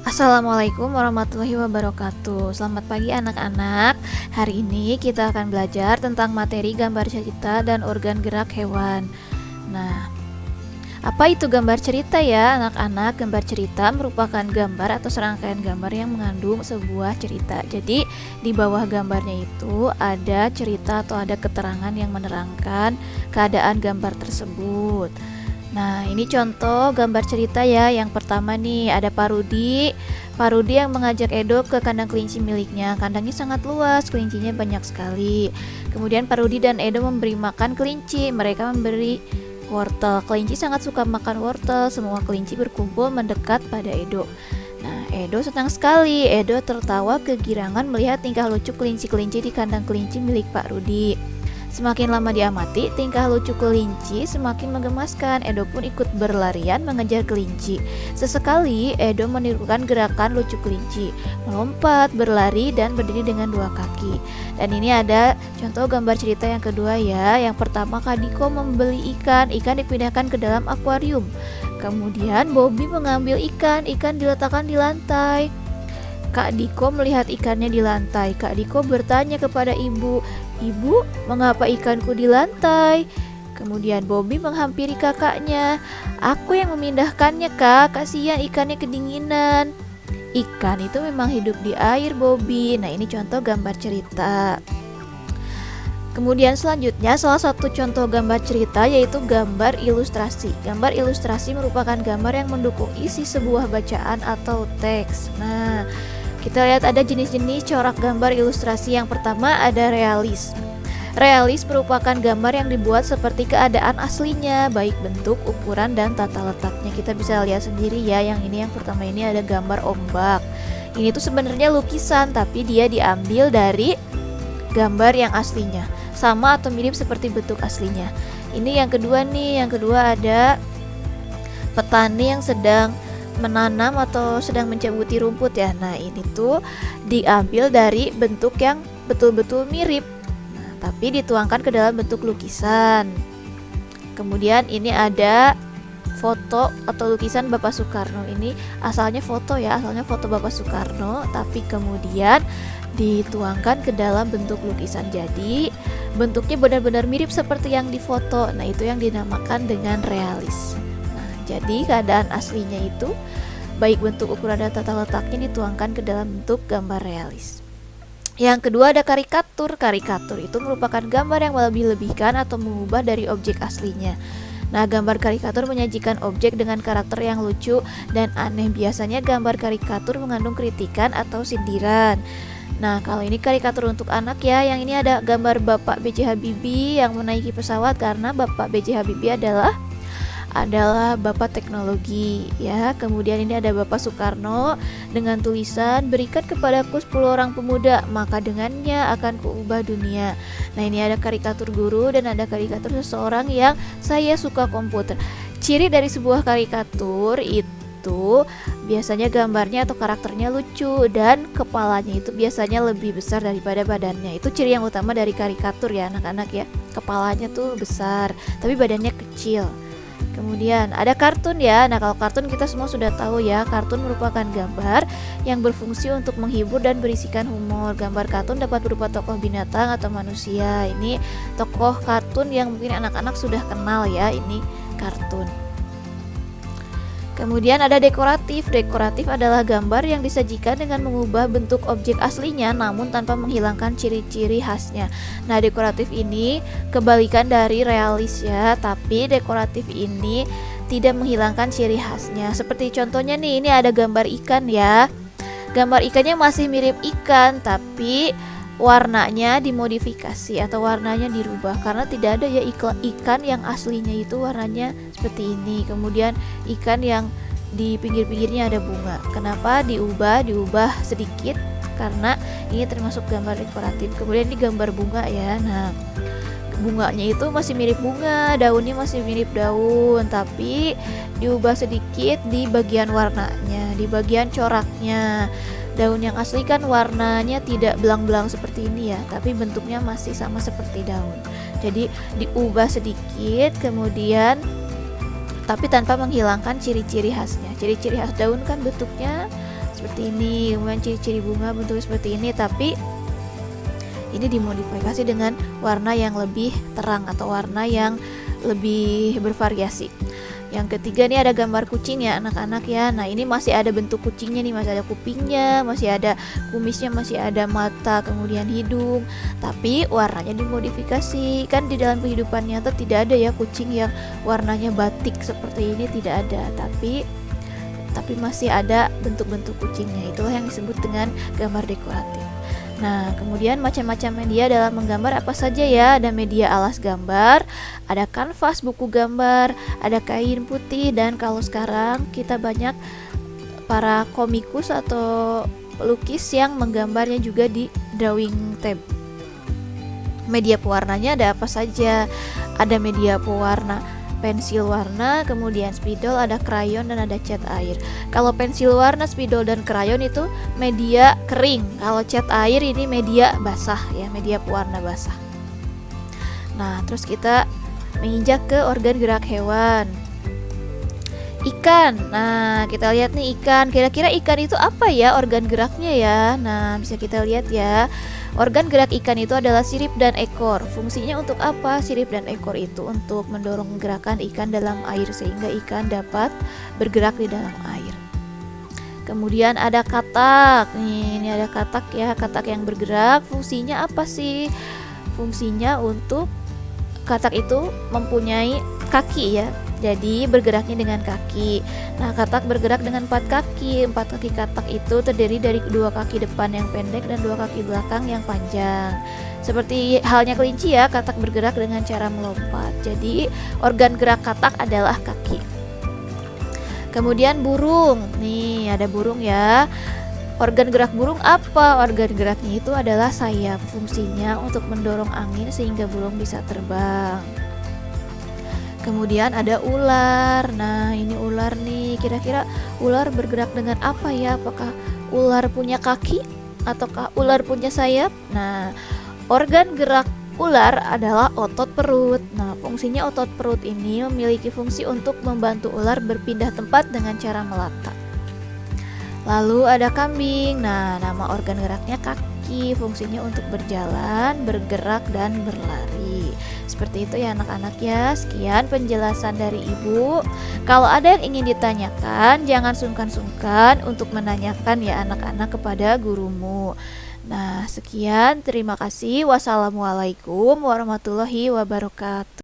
Assalamualaikum warahmatullahi wabarakatuh. Selamat pagi anak-anak. Hari ini kita akan belajar tentang materi gambar cerita dan organ gerak hewan. Nah, apa itu gambar cerita ya anak-anak? Gambar cerita merupakan gambar atau serangkaian gambar yang mengandung sebuah cerita. Jadi di bawah gambarnya itu ada cerita atau ada keterangan yang menerangkan keadaan gambar tersebut. Nah, ini contoh gambar cerita ya. Yang pertama nih, ada Pak Rudi. Pak Rudi yang mengajak Edo ke kandang kelinci miliknya. Kandangnya sangat luas, kelincinya banyak sekali. Kemudian Pak Rudi dan Edo memberi makan kelinci. Mereka memberi wortel. Kelinci sangat suka makan wortel. Semua kelinci berkumpul mendekat pada Edo. Nah, Edo senang sekali. Edo tertawa kegirangan melihat tingkah lucu kelinci-kelinci di kandang kelinci milik Pak Rudi. Semakin lama diamati, tingkah lucu kelinci semakin menggemaskan. Edo pun ikut berlarian mengejar kelinci. Sesekali, Edo menirukan gerakan lucu kelinci, melompat, berlari, dan berdiri dengan dua kaki. Dan ini ada contoh gambar cerita yang kedua ya. Yang pertama, Kak Diko membeli ikan. Ikan dipindahkan ke dalam akuarium. Kemudian, Bobby mengambil ikan. Ikan diletakkan di lantai. Kak Diko melihat ikannya di lantai. Kak Diko bertanya kepada ibu, "Ibu, mengapa ikanku di lantai?" Kemudian Bobby menghampiri kakaknya. "Aku yang memindahkannya, Kak. Kasihan ikannya kedinginan." Ikan itu memang hidup di air, Bobby. Nah, ini contoh gambar cerita. Kemudian selanjutnya salah satu contoh gambar cerita yaitu gambar ilustrasi. Gambar ilustrasi merupakan gambar yang mendukung isi sebuah bacaan atau teks. Nah, kita lihat ada jenis-jenis corak gambar ilustrasi. Yang pertama ada realis. Realis merupakan gambar yang dibuat seperti keadaan aslinya, baik bentuk, ukuran, dan tata letaknya. Kita bisa lihat sendiri ya, yang pertama ini ada gambar ombak. Ini tuh sebenarnya lukisan, tapi dia diambil dari gambar yang aslinya, sama atau mirip seperti bentuk aslinya. Ini yang kedua nih, yang kedua ada petani yang sedang menanam atau sedang mencabuti rumput ya. Nah, ini tuh diambil dari bentuk yang betul-betul mirip, nah, tapi dituangkan ke dalam bentuk lukisan. Kemudian ini ada foto atau lukisan Bapak Soekarno. Ini asalnya foto ya, asalnya foto Bapak Soekarno, tapi kemudian dituangkan ke dalam bentuk lukisan. Jadi bentuknya benar-benar mirip seperti yang difoto. Nah, itu yang dinamakan dengan realis. Nah, jadi keadaan aslinya itu baik bentuk, ukuran, dan tata letaknya dituangkan ke dalam bentuk gambar realis. Yang kedua ada karikatur. Karikatur itu merupakan gambar yang melebih-lebihkan atau mengubah dari objek aslinya. Nah, gambar karikatur menyajikan objek dengan karakter yang lucu dan aneh. Biasanya gambar karikatur mengandung kritikan atau sindiran. Nah, kalau ini karikatur untuk anak ya. Yang ini ada gambar Bapak B.J. Habibie yang menaiki pesawat, karena Bapak B.J. Habibie adalah Bapak teknologi ya. Kemudian ini ada Bapak Soekarno dengan tulisan, "Berikan kepadaku 10 orang pemuda, maka dengannya akan kuubah dunia." Nah, ini ada karikatur guru dan ada karikatur seseorang yang "Saya suka komputer." Ciri dari sebuah karikatur itu biasanya gambarnya atau karakternya lucu dan kepalanya itu biasanya lebih besar daripada badannya. Itu ciri yang utama dari karikatur ya anak-anak ya. Kepalanya tuh besar tapi badannya kecil. Kemudian ada kartun ya. Nah, kalau kartun kita semua sudah tahu ya, kartun merupakan gambar yang berfungsi untuk menghibur dan berisikan humor. Gambar kartun dapat berupa tokoh binatang atau manusia. Ini tokoh kartun yang mungkin anak-anak sudah kenal ya, ini kartun. Kemudian ada dekoratif. Dekoratif adalah gambar yang disajikan dengan mengubah bentuk objek aslinya namun tanpa menghilangkan ciri-ciri khasnya. Nah, dekoratif ini kebalikan dari realis ya, tapi dekoratif ini tidak menghilangkan ciri khasnya. Seperti contohnya nih, ini ada gambar ikan ya. Gambar ikannya masih mirip ikan, tapi warnanya dimodifikasi atau warnanya dirubah, karena tidak ada ya ikan yang aslinya itu warnanya seperti ini. Kemudian ikan yang di pinggir-pinggirnya ada bunga. Kenapa diubah sedikit? Karena ini termasuk gambar dekoratif. Kemudian ini gambar bunga ya. Nah, bunganya itu masih mirip bunga, daunnya masih mirip daun, tapi diubah sedikit di bagian warnanya, di bagian coraknya. Daun yang asli kan warnanya tidak belang-belang seperti ini ya, tapi bentuknya masih sama seperti daun. Jadi diubah sedikit, kemudian tapi tanpa menghilangkan ciri-ciri khasnya. Ciri-ciri khas daun kan bentuknya seperti ini, kemudian ciri-ciri bunga bentuknya seperti ini, tapi ini dimodifikasi dengan warna yang lebih terang atau warna yang lebih bervariasi. Yang ketiga nih ada gambar kucing ya anak-anak ya. Nah ini masih ada bentuk kucingnya nih, masih ada kupingnya, masih ada kumisnya, masih ada mata, kemudian hidung, tapi warnanya dimodifikasi. Kan di dalam kehidupan nyata tidak ada ya kucing yang warnanya batik seperti ini, tidak ada, tapi masih ada bentuk-bentuk kucingnya. Itulah yang disebut dengan gambar dekoratif. Nah, kemudian macam-macam media dalam menggambar apa saja ya? Ada media alas gambar, ada kanvas buku gambar, ada kain putih, dan kalau sekarang kita banyak para komikus atau pelukis yang menggambarnya juga di drawing tab. Media pewarnanya ada apa saja? Ada media pewarna pensil warna, kemudian spidol, ada krayon, dan ada cat air. Kalau pensil warna, spidol, dan krayon itu media kering. Kalau cat air ini media basah ya, media pewarna basah. Nah, terus kita menginjak ke organ gerak hewan. Ikan. Nah, kita lihat nih ikan. Kira-kira ikan itu apa ya organ geraknya ya? Nah, bisa kita lihat ya. Organ gerak ikan itu adalah sirip dan ekor. Fungsinya untuk apa? Sirip dan ekor itu untuk mendorong gerakan ikan dalam air sehingga ikan dapat bergerak di dalam air. Kemudian ada katak. Nih, ini ada katak ya, katak yang bergerak. Fungsinya apa sih? Fungsinya untuk katak itu mempunyai kaki ya. Jadi bergeraknya dengan kaki. Nah, katak bergerak dengan 4 kaki. 4 kaki katak itu terdiri dari 2 kaki depan yang pendek dan 2 kaki belakang yang panjang. Seperti halnya kelinci ya, katak bergerak dengan cara melompat. Jadi organ gerak katak adalah kaki. Kemudian burung. Nih, ada burung ya. Organ gerak burung apa? Organ geraknya itu adalah sayap. Fungsinya untuk mendorong angin sehingga burung bisa terbang. Kemudian ada ular. Nah, ini ular nih. Kira-kira ular bergerak dengan apa ya? Apakah ular punya kaki ataukah ular punya sayap? Nah, organ gerak ular adalah otot perut. Nah, fungsinya otot perut ini memiliki fungsi untuk membantu ular berpindah tempat dengan cara melata. Lalu ada kambing. Nah, nama organ geraknya kaki. Fungsinya untuk berjalan, bergerak, dan berlari. Seperti itu ya anak-anak ya. Sekian penjelasan dari Ibu. Kalau ada yang ingin ditanyakan, jangan sungkan-sungkan untuk menanyakan ya anak-anak kepada gurumu. Nah, sekian. Terima kasih. Wassalamualaikum warahmatullahi wabarakatuh.